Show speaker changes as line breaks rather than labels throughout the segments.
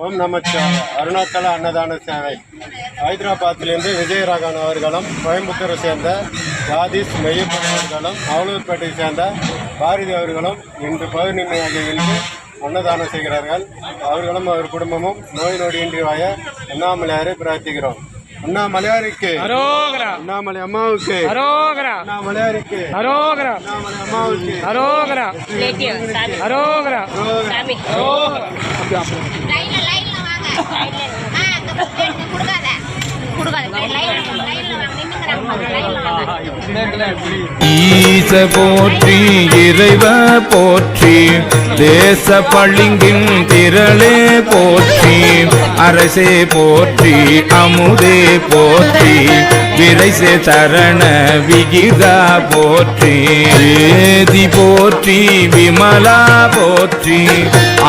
ஓம் நமச்சிவாய. அருணாச்சல அன்னதான சேவை. ஹைதராபாத்திலிருந்து விஜயராகவன் அவர்களும், கோயம்புத்தூரை சேர்ந்த யாதீஸ் மெய்யப்பன் அவர்களும், அவலூர்பேட்டை சேர்ந்த பாரதி அவர்களும் இன்று பௌர்ணமியாக இன்று அன்னதானம் செய்கிறார்கள். அவர்களும் அவர் குடும்பமும் நோய் நொடியின்றி வாய அண்ணாமலையாரை பிரார்த்திக்கிறோம். அண்ணாமலையாருக்கு
அரோகரா,
அண்ணாமலை அம்மாவுக்கு
அரோகரா,
அண்ணாமலையாருக்கு
அரோகரா,
அண்ணாமலை அம்மாவுக்கு
அரோகரா, அரோகரா, அரோகரா.
ஈச போற்றி, இறைவ போற்றி, தேச பளிங்கின் திரளே போற்றி, அரசே போற்றி, அமுதே போற்றி, விரைசே சரண விகிதா போற்றி, வேதி போற்றி, விமலா போற்றி,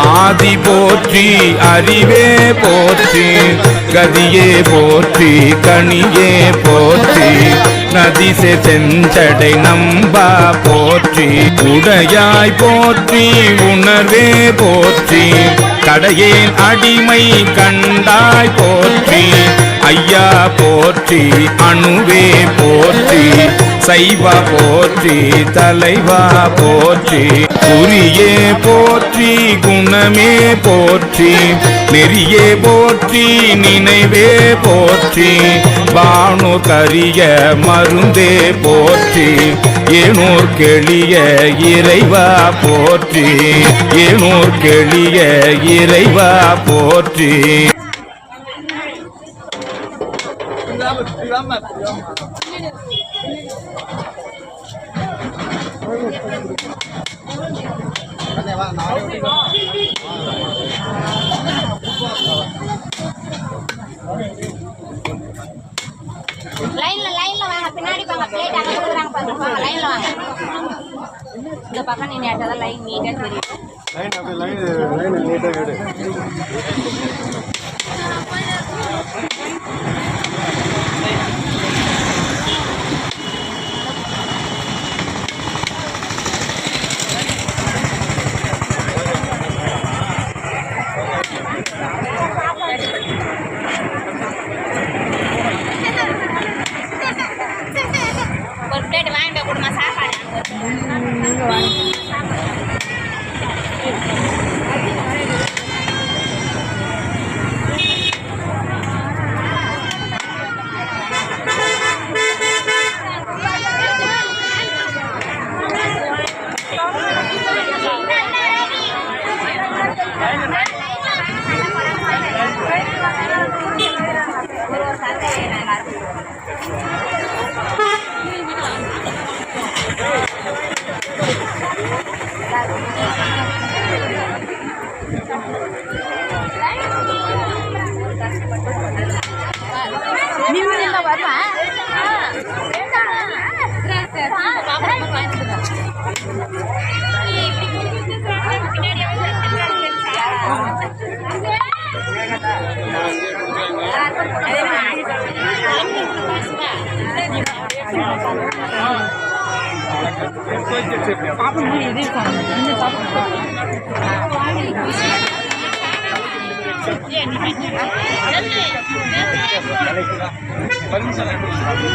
ஆதி போற்றி, அறிவே போற்றி, கதியே போற்றி, கனியே போற்றி, நதிசே செஞ்சடை நம்பா போற்றி, உடையாய் போற்றி, உணர்வே போற்றி, கடையேன் அடிமை கண்டாய் போற்றி, ஐயா போற்றி, அணுவே போற்றி, சைவா போற்றி, தலைவா போற்றி, குறியே போற்றி, குணமே போற்றி, நெறியே போற்றி, நினைவே போற்றி, பானு கரிய மருந்தே போற்றி, ஏனோர் கெளிய இறைவா போற்றி, ஏனோர் கெளிய இறைவா போற்றி.
லைன்ல வாங்க, பின்னாடி பாங்க, பிளேட் அங்க கொடுக்குறாங்க பாருங்க, லைன்ல வாங்க. இந்த பக்கம் நீ நேட்டா லைன் நீட்டா தெரியும்.
லைன் அப்படியே லைன் நீட்டாக எடு.
ஒரு பிளேட் வாங்கிட்டு கொடுமா சாப்பாடு.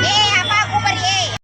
Hey,